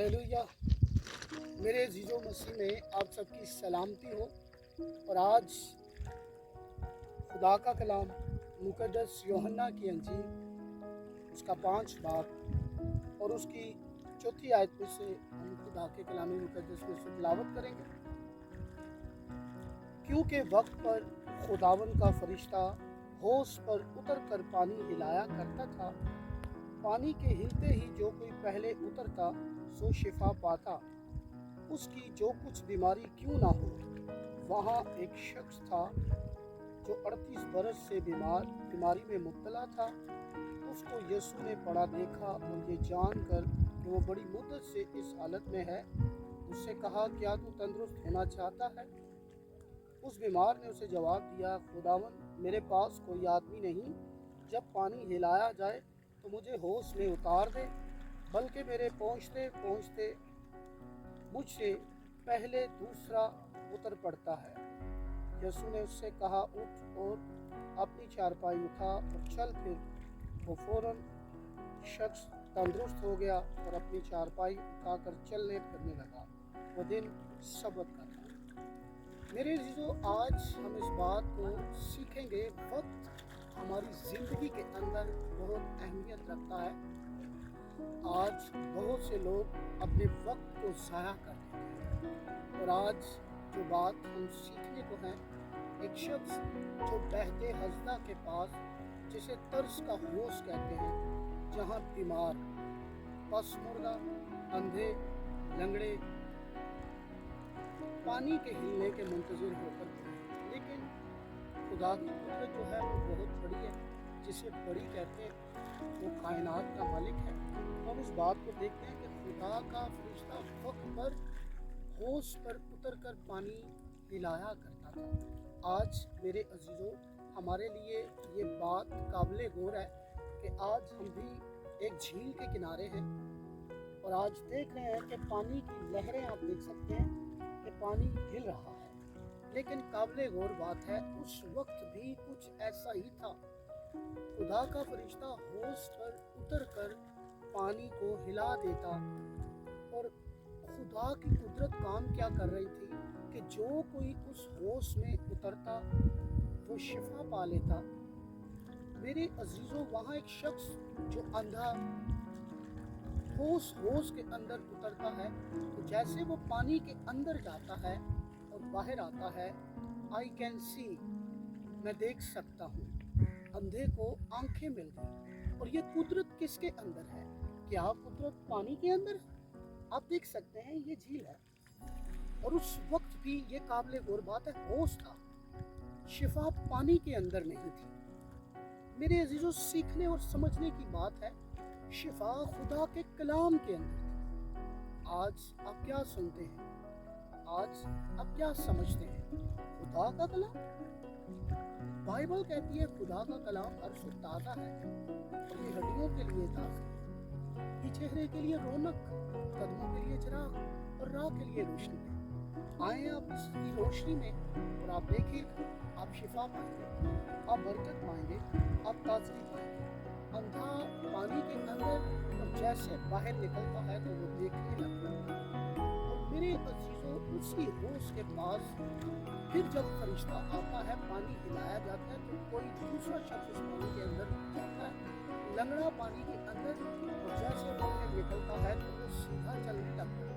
Hallelujah. मेरे अजीज़ो मसीह में आप सबकी सलामती हो। और आज खुदा का कलाम मुकद्दस यूहन्ना की अंजील उसका 5 बाब और उसकी चौथी आयत में से हम खुदा के कलामी मुकद्दस में से तिलावत करेंगे। क्योंकि वक्त पर खुदावन का फरिश्ता होश पर उतर कर पानी हिलाया करता था, पानी के हिलते ही जो कोई पहले उतरता सो शिफा पाता, उसकी जो कुछ बीमारी क्यों ना हो। वहाँ एक शख्स था जो 38 बरस से बीमारी में मुब्तला था। उसको यीशु ने पड़ा देखा और ये जानकर कि वो बड़ी मुद्दत से इस हालत में है, उससे कहा, क्या तू तंदुरुस्त होना चाहता है? उस बीमार ने उसे जवाब दिया, खुदावन, मेरे पास कोई आदमी नहीं, जब पानी हिलाया जाए तो मुझे होश में उतार दे, बल्कि मेरे पहुँचते पहुँचते मुझसे पहले दूसरा उतर पड़ता है। यीशु ने उससे कहा, उठ और अपनी चारपाई उठा और चल। फिर वो फौरन शख्स तंदुरुस्त हो गया और अपनी चारपाई उठाकर चलने फिरने लगा। वो दिन सबत का था। मेरे अजीजों, आज हम इस बात को सीखेंगे, वक्त हमारी ज़िंदगी के अंदर बहुत अहमियत रखता है। आज बहुत से लोग अपने वक्त को ज़ाया कर देते हैं। और आज जो बात हम सीखने को हैं, एक शख्स जो बहते हज़दा के पास, जिसे तर्स का होश कहते हैं, जहाँ बीमार, पसमुर्दा, अंधे, लंगड़े पानी के हिलने के मुंतज़िर होकर थे। लेकिन खुदा की कुदरत जो है वो बहुत बड़ी है, जिसे बड़ी कहते हैं, वो कायनात का मालिक है। हम इस बात को देखते हैं कि खुदा का फरिश्ता वक्त पर होश पर उतर कर पानी हिलाया करता था। आज मेरे अजीज़ों, हमारे लिए ये बात काबिल गौर है कि आज हम भी एक झील के किनारे हैं और आज देख रहे हैं कि पानी की लहरें, आप देख सकते हैं कि पानी हिल रहा है। लेकिन काबिल गौर बात है, उस वक्त भी कुछ ऐसा ही था। खुदा का फरिश्ता होश पर उतर कर पानी को हिला देता और खुदा की कुदरत काम क्या कर रही थी कि जो कोई उस होश में उतरता वो शिफा पा लेता। मेरे अजीजों, वहाँ एक शख्स जो अंधा होश के अंदर उतरता है, तो जैसे वो पानी के अंदर जाता है और बाहर आता है, आई कैन सी, मैं देख सकता हूँ। अंधे को आंखें मिल गई। और ये कुदरत किसके अंदर है? क्या कुदरत पानी के अंदर है? आप देख सकते हैं ये झील है। और उस वक्त भी ये काबिल गौर बात है, होश था, शिफा पानी के अंदर नहीं थी। मेरे अजीजों, सीखने और समझने की बात है, शिफा खुदा के कलाम के अंदर थी। आज आप क्या सुनते हैं? आज आप क्या समझते हैं? खुदा का कलाम। बाइबल कहती है खुदा का कलाम हर सुबह ताज़ा है और ये हड्डियों के लिए ताज़ा है, ये चेहरे के लिए रौनक, कदमों के लिए चिराग और राह के लिए रोशनी है। आए आप इसकी रोशनी में और आप देखिए, आप शिफा पाएंगे, आप बरकत पाएंगे, आप ताजगी पाएंगे। अंधा पानी के अंदर और जैसे बाहर निकलता है तो वो देखने लगता है। और मेरे अजीजों, उसी होश के पास फिर जब फरिश्ता आता है, पानी हिलाया जाता है, तो कोई दूसरा शख्स उस पानी के अंदर जाता है, लंगड़ा पानी के अंदर, और जैसे बाहर निकलता है तो वो सीधा चलने लगता है।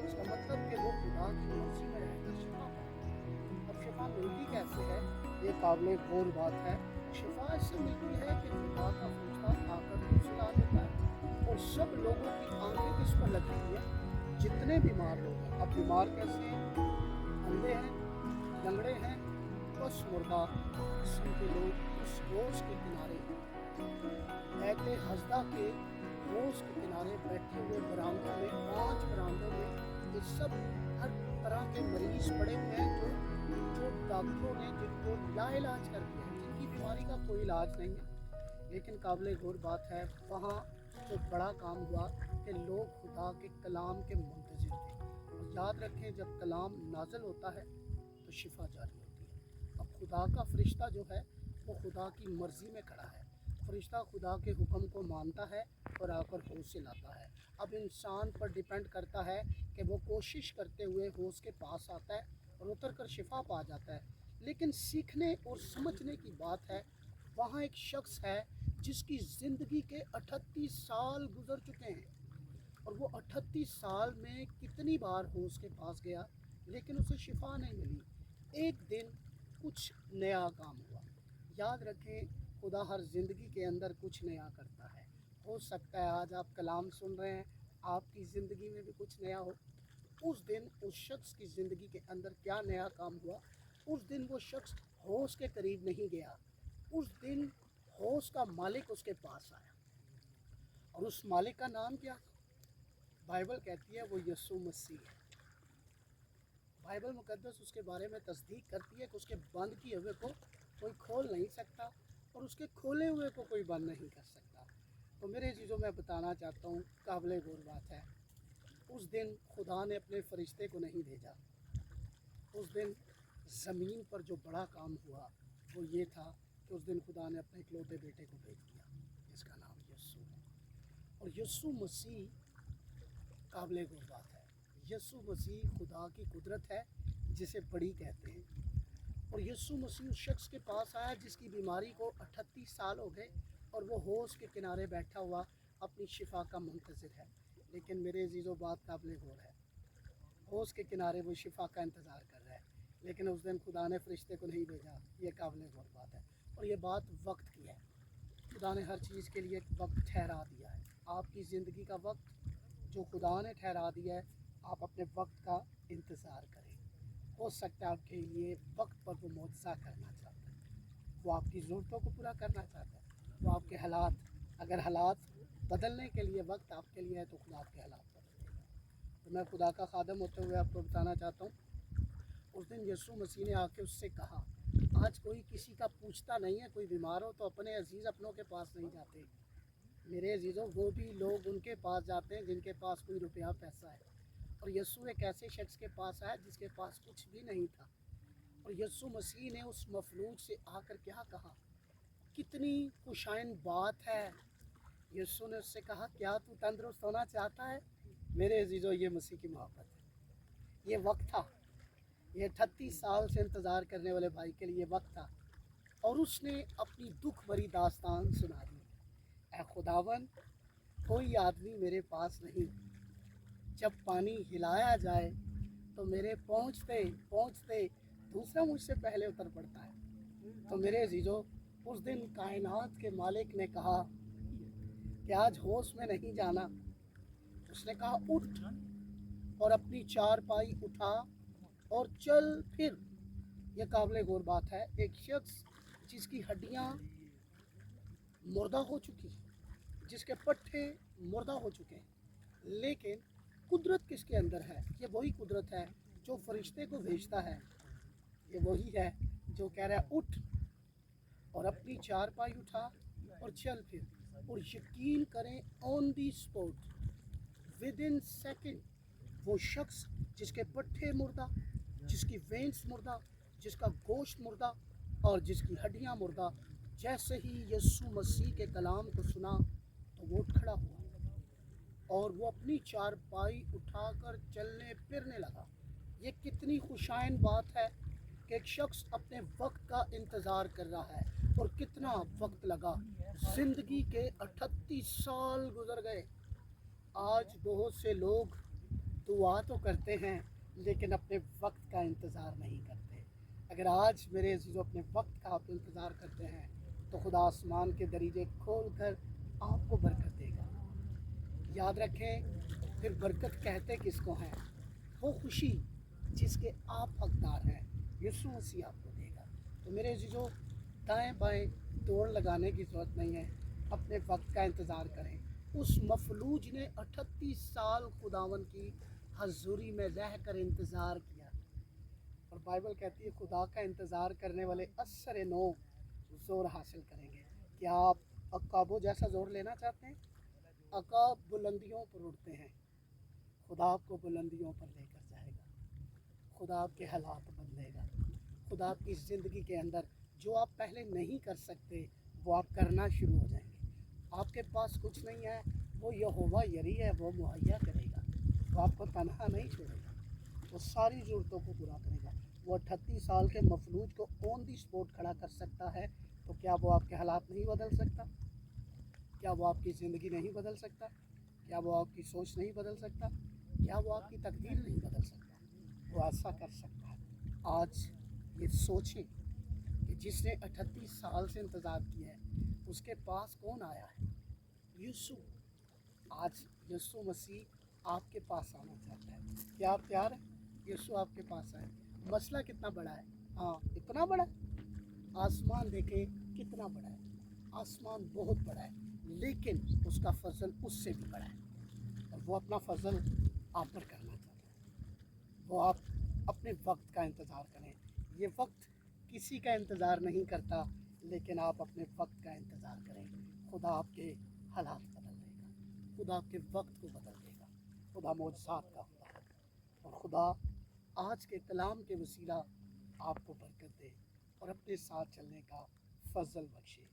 इसका मतलब कि वो खुदा की मर्जी में रहकर शिफा पाता। और शिफा मिलती कैसे है? ये काबिल गौर बात है। शिफा इससे मिलती है कि खुदा का फरिश्ता आकर सुला देता है और सब लोगों की आंखें किस पर लगी हुई है? जितने बीमार लोग हैं। अब बीमार कैसे हैं? अंधे हैं, लंगड़े हैं, बस मुर्दा किस्म के लोग उस होश के किनारे, बहते हज़दा के होश के किनारे बैठे हुए बरामदों में, 5 बरामदों में, ये सब हर तरह के मरीज पड़े हुए हैं, जो डॉक्टरों ने जिनको लाइलाज कर दिया है, जिनकी बीमारी का कोई इलाज नहीं है। लेकिन काबिल गौर बात है, वहाँ जो बड़ा काम हुआ कि लोग खुदा के कलाम के मुंतज़िर थे। और याद रखें, जब कलाम नाज़िल होता है तो शिफा जारी होती है। अब खुदा का फरिश्ता जो है वो खुदा की मर्ज़ी में खड़ा है। फरिश्ता खुदा के हुक्म को मानता है और आकर होश से लाता है। अब इंसान पर डिपेंड करता है कि वो कोशिश करते हुए होश के पास आता है और उतर कर शिफा पा जाता है। लेकिन सीखने और समझने की बात है, वहाँ एक शख्स है जिसकी ज़िंदगी के 38 साल गुजर चुके हैं और वो 38 साल में कितनी बार होश के पास गया लेकिन उसे शिफा नहीं मिली। एक दिन कुछ नया काम हुआ। याद रखें, खुदा हर ज़िंदगी के अंदर कुछ नया करता है। हो सकता है आज आप कलाम सुन रहे हैं, आपकी ज़िंदगी में भी कुछ नया हो। उस दिन उस शख्स की ज़िंदगी के अंदर क्या नया काम हुआ? उस दिन वो शख्स होश के करीब नहीं गया। उस दिन होश का मालिक उसके पास आया और उस मालिक का नाम क्या था? बाइबल कहती है वो यीशु मसीह है। बाइबल मुकद्दस उसके बारे में तस्दीक करती है कि उसके बंद किए हुए को कोई खोल नहीं सकता और उसके खोले हुए को कोई बंद नहीं कर सकता। तो मेरे चीज़ों में बताना चाहता हूँ, काबिल गौर बात है, उस दिन खुदा ने अपने फरिश्ते को नहीं भेजा। उस दिन ज़मीन पर जो बड़ा काम हुआ वो ये था कि उस दिन खुदा ने अपने इकलौते बेटे को भेज दिया, जिसका नाम यीशु है। और यीशु मसीह काबिल गौर बात है। यीशु मसीह खुदा की कुदरत है जिसे बड़ी कहते हैं। और यीशु मसीह उस शख्स के पास आया जिसकी बीमारी को 38 साल हो गए और वो होश के किनारे बैठा हुआ अपनी शिफा का मुंतज़िर है। लेकिन मेरे अजीज़ों, बात काबिल गौर है, होश के किनारे वो शिफा का इंतज़ार कर रहा है लेकिन उस दिन खुदा ने फरिश्ते को नहीं भेजा। ये काबिल गौर बात है और ये बात वक्त की है। खुदा ने हर चीज़ के लिए एक वक्त ठहरा दिया है। आपकी ज़िंदगी का वक्त जो खुदा ने ठहरा दिया है, आप अपने वक्त का इंतज़ार करें। हो सकता है आपके लिए वक्त पर वो मुआवजा करना चाहता है, वो आपकी ज़रूरतों को पूरा करना चाहता है, वो आपके हालात, अगर हालात बदलने के लिए वक्त आपके लिए है तो खुदा आपके हालात बदल देगा। तो मैं खुदा का खादम होते हुए आपको बताना चाहता हूँ, उस दिन यीशु मसीह ने आके उससे कहा, आज कोई किसी का पूछता नहीं है, कोई बीमार हो तो अपने अजीज़ अपनों के पास नहीं जाते। मेरे अजीज़ों, वो भी लोग उनके पास जाते हैं जिनके पास कोई रुपया पैसा है। और यीशु एक ऐसे शख्स के पास आया जिसके पास कुछ भी नहीं था और यीशु मसीह ने उस मफलूज से आकर क्या कहा? कितनी खुशाइन बात है। यीशु ने उससे कहा, क्या तू तंदुरुस्त होना चाहता है? मेरे अजीज़ों, ये मसीह की मोहब्बत है। ये वक्त था, ये 38 साल से इंतज़ार करने वाले भाई के लिए वक्त था और उसने अपनी दुख भरी दास्तान सुना दी। ऐ खुदावन, कोई आदमी मेरे पास नहीं, जब पानी हिलाया जाए तो मेरे पहुँचते पहुँचते दूसरा मुझसे पहले उतर पड़ता है। तो मेरे अजीज़ों, उस दिन कायनात के मालिक ने कहा कि आज होश में नहीं जाना। उसने कहा, उठ और अपनी चारपाई उठा और चल फिर। यह काबिल गौर बात है, एक शख्स जिसकी हड्डियाँ मुर्दा हो चुकी, जिसके पट्टे मुर्दा हो चुके हैं, लेकिन कुदरत किसके अंदर है? ये वही कुदरत है जो फरिश्ते को भेजता है। ये वही है जो कह रहा है, उठ और अपनी चारपाई उठा और चल फिर। और यकीन करें, on the spot, with in second, वो शख्स जिसके पट्टे मुर्दा, जिसकी वेंस मुर्दा, जिसका गोश्त मुर्दा और जिसकी हड्डियाँ मुर्दा, जैसे ही यीशु मसीह के कलाम को सुना तो वो उठ खड़ा हुआ और वो अपनी चारपाई उठाकर चलने फिरने लगा। ये कितनी खुशाइन बात है कि एक शख्स अपने वक्त का इंतज़ार कर रहा है। और कितना वक्त लगा, ज़िंदगी के 38 साल गुजर गए। आज बहुत से लोग दुआ तो करते हैं लेकिन अपने वक्त का इंतज़ार नहीं करते। अगर आज मेरे अजीज़ों अपने वक्त का आप इंतज़ार करते हैं तो खुदा आसमान के दरीजे खोल कर आपको बरकत देगा। याद रखें, फिर बरकत कहते किसको हैं? वो खुशी जिसके आप हकदार हैं, यीशु मसीह आपको देगा। तो मेरे अजीज़ों, दाएं बाएं दौड़ लगाने की ज़रूरत नहीं है, अपने वक्त का इंतज़ार करें। उस मफलूज ने 38 साल खुदावन की हजूरी में रह कर इंतज़ार किया और बाइबल कहती है खुदा का इंतज़ार करने वाले असर नो ज़ोर हासिल करेंगे। क्या आप अकाबो जैसा ज़ोर लेना चाहते हैं? अकाब बुलंदियों पर उड़ते हैं, खुदा आपको बुलंदियों पर लेकर जाएगा। खुदा आपके हालात बदलेगा। खुदा आपकी ज़िंदगी के अंदर जो आप पहले नहीं कर सकते वो आप करना शुरू हो जाएंगे। आपके पास कुछ नहीं है, वो यहोवा यरी है, वो मुहैया करेगा। वो आपको तनहा नहीं छोड़ेगा, वो सारी ज़रूरतों को पूरा करेगा। वो 38 साल के मफलूज को ऑन दी स्पॉट खड़ा कर सकता है, तो क्या वो आपके हालात नहीं बदल सकता? क्या वो आपकी ज़िंदगी नहीं बदल सकता? क्या वो आपकी सोच नहीं बदल सकता? क्या वो आपकी तकदीर नहीं बदल सकता? वो ऐसा कर सकता है। आज ये सोचें कि जिसने 38 साल से इंतज़ार किया है, उसके पास कौन आया है? यीशु। आज यीशु मसीह आपके पास आना चाहता है। क्या आप तैयार हैं? यीशु आपके पास आए। मसला कितना बड़ा है? हाँ, इतना बड़ा है। आसमान देखें कितना बड़ा है। आसमान बहुत बड़ा है, लेकिन उसका फजल उससे भी बड़ा है, और वो अपना फजल आप पर करना चाहता है। वो आप अपने वक्त का इंतज़ार करें। ये वक्त किसी का इंतज़ार नहीं करता, लेकिन आप अपने वक्त का इंतज़ार करें। खुदा आपके हालात बदल देगा, खुदा आपके वक्त को बदल देगा। खुदा मौजज़ात का खुदा है, और खुदा आज के कलाम के वसीला आपको बरकत दे और अपने साथ चलने का फजल बख्शे।